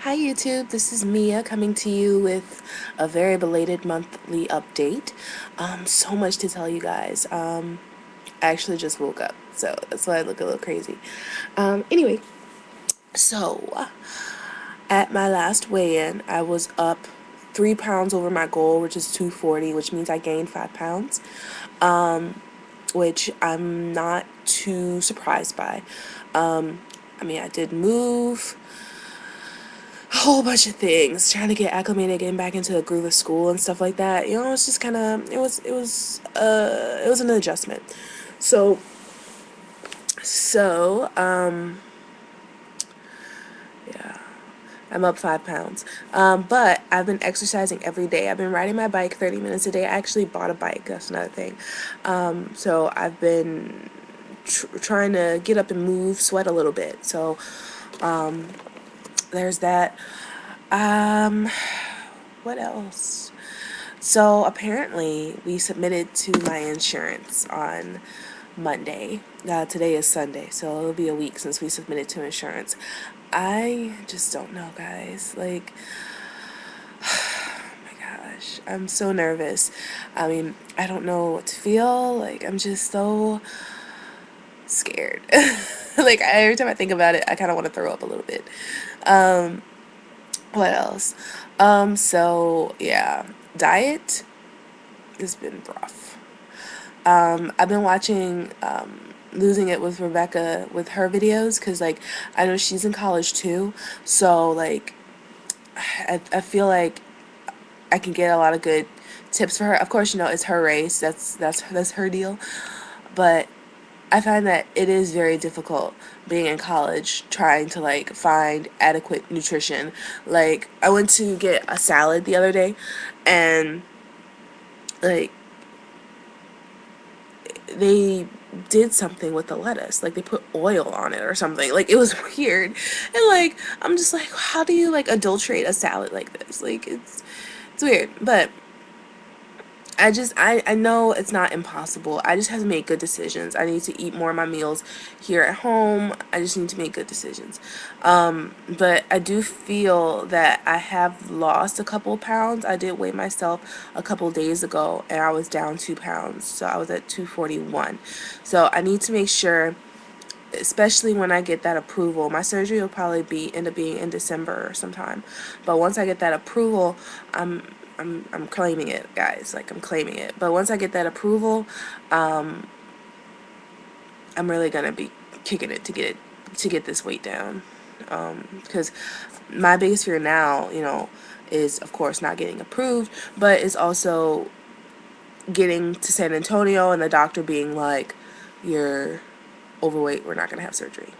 Hi YouTube, this is Mia coming to you with a very belated monthly update. So much to tell you guys. I actually just woke up, so that's why I look a little crazy. Anyway, so at my last weigh-in, I was up 3 pounds over my goal, which is 240, which means I gained 5 pounds, which I'm not too surprised by. I did move a whole bunch of things, trying to get acclimated, getting back into the groove of school and stuff like that. It's just kind of it was an adjustment. So so yeah, I'm up 5 pounds. But I've been exercising every day. I've been riding my bike 30 minutes a day. I actually bought a bike. That's another thing. So I've been trying to get up and move, sweat a little bit. So there's that. Um, what else? So apparently we submitted to my insurance on Monday. Today is Sunday, so it'll be a week since we submitted to insurance. I just don't know, guys. Like, oh my gosh, I'm so nervous. I don't know what to feel. Like, I'm just so scared. Like, every time I think about it, I kind of want to throw up a little bit. Um, what else? So yeah, diet has been rough. I've been watching Losing It with Rebecca with her videos because, like, I know she's in college too. So, like, I feel like I can get a lot of good tips for her. Of course, it's her race. That's her deal. But I find that it is very difficult being in college trying to, like, find adequate nutrition. Like, I went to get a salad the other day, and, like, they did something with the lettuce. Like, they put oil on it or something. Like, it was weird. And, like, I'm just like, how do you, like, adulterate a salad like this? Like, it's weird. But I know it's not impossible. I just have to make good decisions. I need to eat more of my meals here at home. I just need to make good decisions. But I do feel that I have lost a couple pounds. I did weigh myself a couple days ago, and I was down 2 pounds. So I was at 241. So I need to make sure, especially when I get that approval. My surgery will probably end up being in December or sometime. But once I get that approval, I'm claiming it, guys. Like, I'm claiming it. But once I get that approval, I'm really gonna be kicking it to get this weight down. Because my biggest fear now, is, of course, not getting approved, but it's also getting to San Antonio and the doctor being like, "You're overweight. We're not gonna have surgery."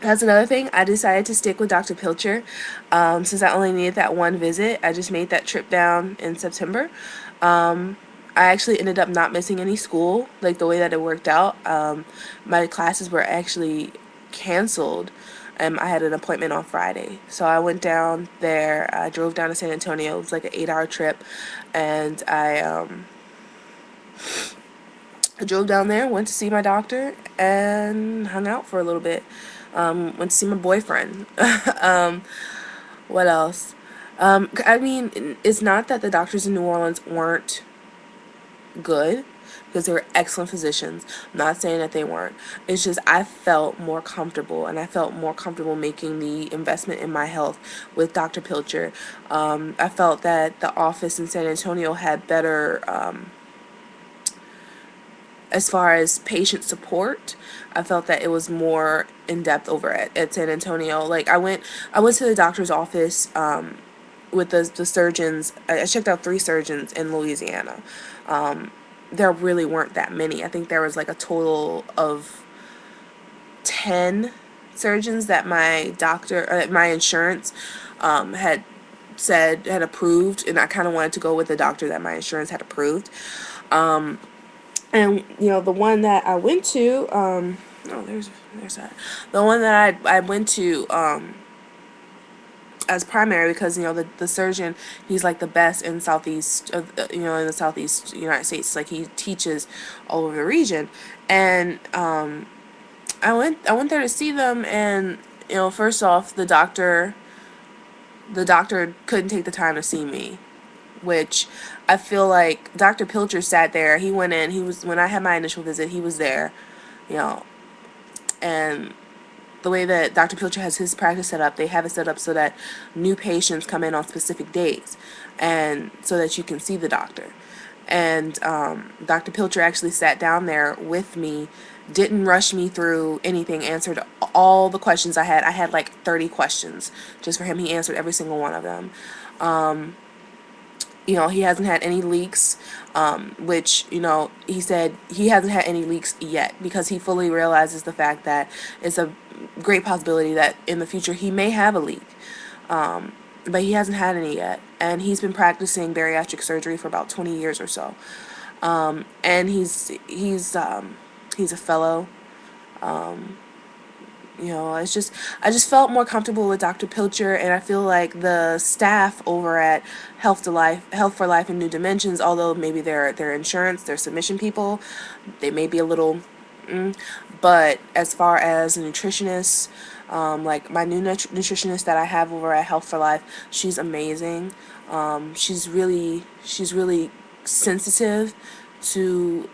That's another thing. I decided to stick with Dr. Pilcher. Since I only needed that one visit, I just made that trip down in September. I actually ended up not missing any school, like, the way that it worked out. My classes were actually canceled. I had an appointment on Friday. So I went down there. I drove down to San Antonio. It was like an 8-hour trip. And I drove down there, went to see my doctor, and hung out for a little bit. Went to see my boyfriend. What else? It's not that the doctors in New Orleans weren't good, because they were excellent physicians. I'm not saying that they weren't. It's just I felt more comfortable, and I felt more comfortable making the investment in my health with Dr. Pilcher. I felt that the office in San Antonio had better, as far as patient support. I felt that it was more in depth over at San Antonio. Like, I went to the doctor's office with the surgeons. I checked out 3 surgeons in Louisiana. There really weren't that many. I think there was like a total of 10 surgeons that my insurance had approved, and I kind of wanted to go with the doctor that my insurance had approved. And, the one that I went to, there's that. The one that I went to, as primary, because, the surgeon, he's like the best in southeast of, in the southeast United States. Like, he teaches all over the region. And I went there to see them, and first off, the doctor couldn't take the time to see me, which I feel like Dr. Pilcher sat there. He went in. He was when I had my initial visit. He was there, you know, and the way that Dr. Pilcher has his practice set up, they have it set up so that new patients come in on specific days, and so that you can see the doctor. And Dr. Pilcher actually sat down there with me, didn't rush me through anything, answered all the questions I had. I had like 30 questions just for him. He answered every single one of them. He hasn't had any leaks, which, he said he hasn't had any leaks yet because he fully realizes the fact that it's a great possibility that in the future he may have a leak. But he hasn't had any yet. And he's been practicing bariatric surgery for about 20 years or so. And he's a fellow. I just felt more comfortable with Dr. Pilcher, and I feel like the staff over at Health for Life and New Dimensions, although maybe their insurance, their submission people, they may be a little, but as far as a nutritionist, like my new nutritionist that I have over at Health for Life, she's amazing. She's really sensitive to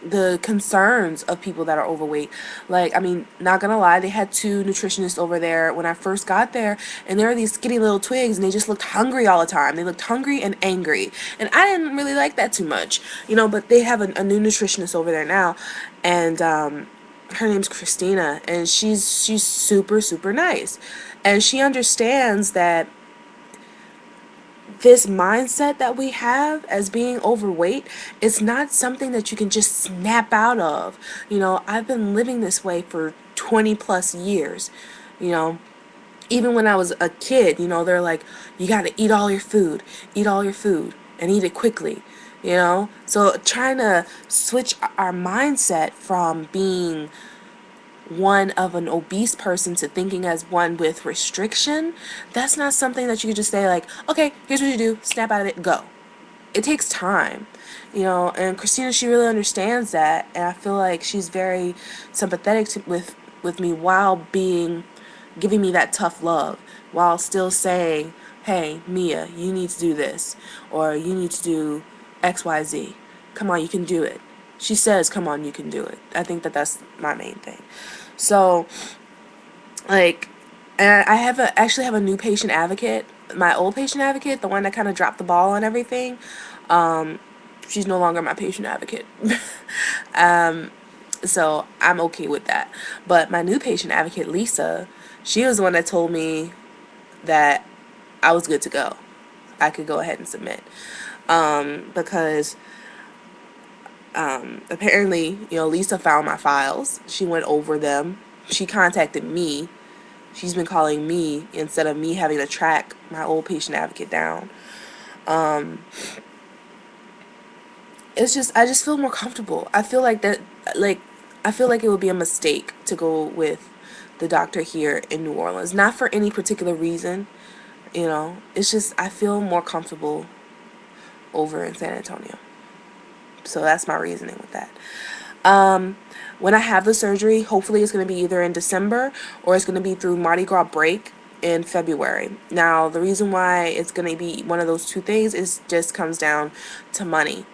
the concerns of people that are overweight. Like, I mean, not gonna lie, they had two nutritionists over there when I first got there, and there were these skinny little twigs, and they just looked hungry all the time. They looked hungry and angry, and I didn't really like that too much, but they have a new nutritionist over there now, and her name's Christina, and she's super, super nice, and she understands that this mindset that we have as being overweight, it's not something that you can just snap out of. I've been living this way for 20 plus years. You know, Even when I was a kid, they're like, you got to eat all your food, and eat it quickly. So trying to switch our mindset from being one of an obese person to thinking as one with restriction, that's not something that you could just say like, okay, here's what you do, snap out of it, go. It takes time, and Christina, she really understands that, and I feel like she's very sympathetic with me while giving me that tough love, while still saying, hey, Mia, you need to do this, or you need to do XYZ. Come on, you can do it. She says, come on, you can do it. I think that that's my main thing. So, like, and I actually have a new patient advocate. My old patient advocate, the one that kind of dropped the ball on everything, she's no longer my patient advocate. So I'm okay with that. But my new patient advocate, Lisa, she was the one that told me that I was good to go. I could go ahead and submit. Because apparently, Lisa found my files. She went over them. She contacted me. She's been calling me instead of me having to track my old patient advocate down. I just feel more comfortable. I feel like it would be a mistake to go with the doctor here in New Orleans. Not for any particular reason, It's just I feel more comfortable over in San Antonio. So that's my reasoning with that. When I have the surgery, hopefully it's going to be either in December or it's going to be through Mardi Gras break in February. Now, the reason why it's going to be one of those two things is just comes down to money.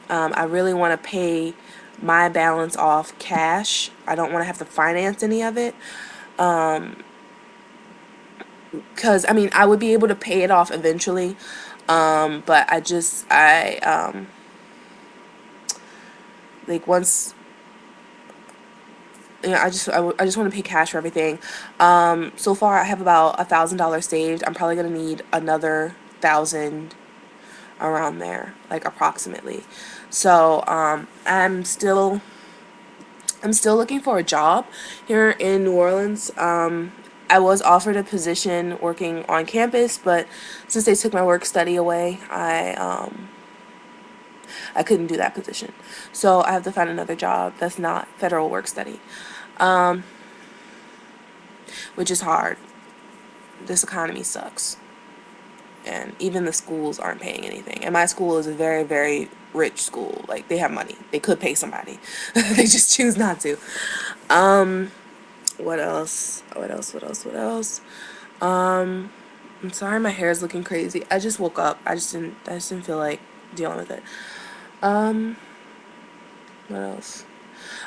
I really want to pay my balance off cash. I don't want to have to finance any of it. Because, I mean, I would be able to pay it off eventually. But like once, I just want to pay cash for everything. So far I have about $1,000 saved. I'm probably going to need another 1,000 around there, like approximately. So, I'm still looking for a job here in New Orleans. I was offered a position working on campus, but since they took my work study away, I couldn't do that position. So I have to find another job that's not federal work study, which is hard. This economy sucks. And even the schools aren't paying anything. And my school is a very, very rich school. Like, they have money. They could pay somebody. They just choose not to. What else? What else? What else? What else? I'm sorry, my hair is looking crazy. I just woke up. I just didn't feel like dealing with it. Um, what else?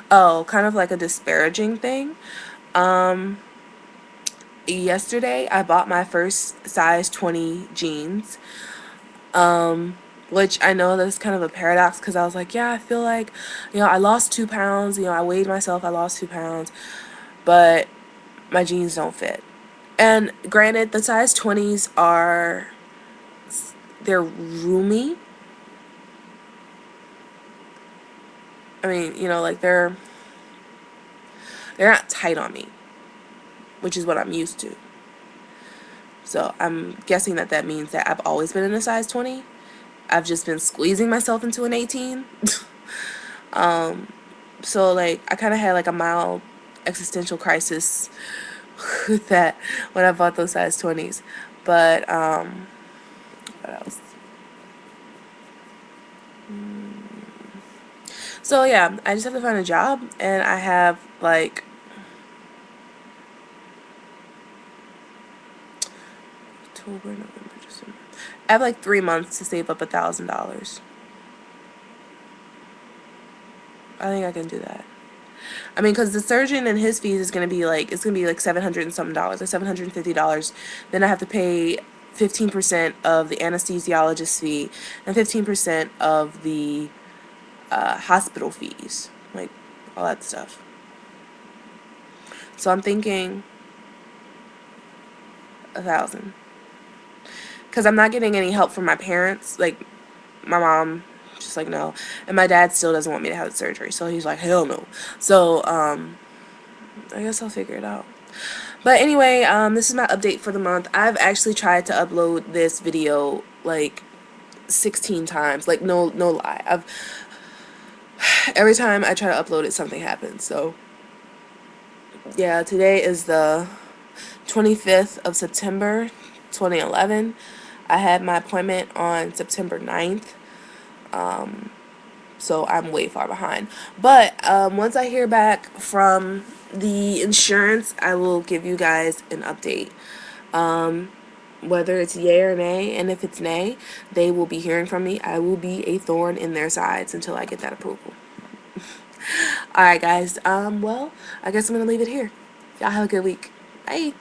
Oh, kind of like a disparaging thing. Um, Yesterday I bought my first size 20 jeans. Which I know that's kind of a paradox because I was like, yeah, I feel like, I lost 2 pounds. I weighed myself, I lost 2 pounds, but my jeans don't fit. And granted, the size 20s they're roomy. I mean, like they're not tight on me, which is what I'm used to. So I'm guessing that means that I've always been in a size 20. I've just been squeezing myself into an 18. So like I kind of had like a mild existential crisis with that when I bought those size 20s. But what else? So yeah, I just have to find a job, and I have like October, November, December. I have like 3 months to save up $1,000. I think I can do that. I mean, because the surgeon and his fees is gonna be like $700 and something dollars, like $750. Then I have to pay 15% of the anesthesiologist fee and 15% of the hospital fees, like all that stuff. So I'm thinking 1,000, because I'm not getting any help from my parents. Like my mom, just like no, and my dad still doesn't want me to have the surgery, so he's like hell no. So I guess I'll figure it out. But anyway, this is my update for the month. I've actually tried to upload this video like 16 times. Like no lie. Every time I try to upload it, something happens. So yeah, today is the 25th of September, 2011. I had my appointment on September 9th. So I'm way far behind. But once I hear back from the insurance, I will give you guys an update. Whether it's yay or nay, and if it's nay, they will be hearing from me. I will be a thorn in their sides until I get that approval. Alright guys, well, I guess I'm gonna leave it here. Y'all have a good week. Bye.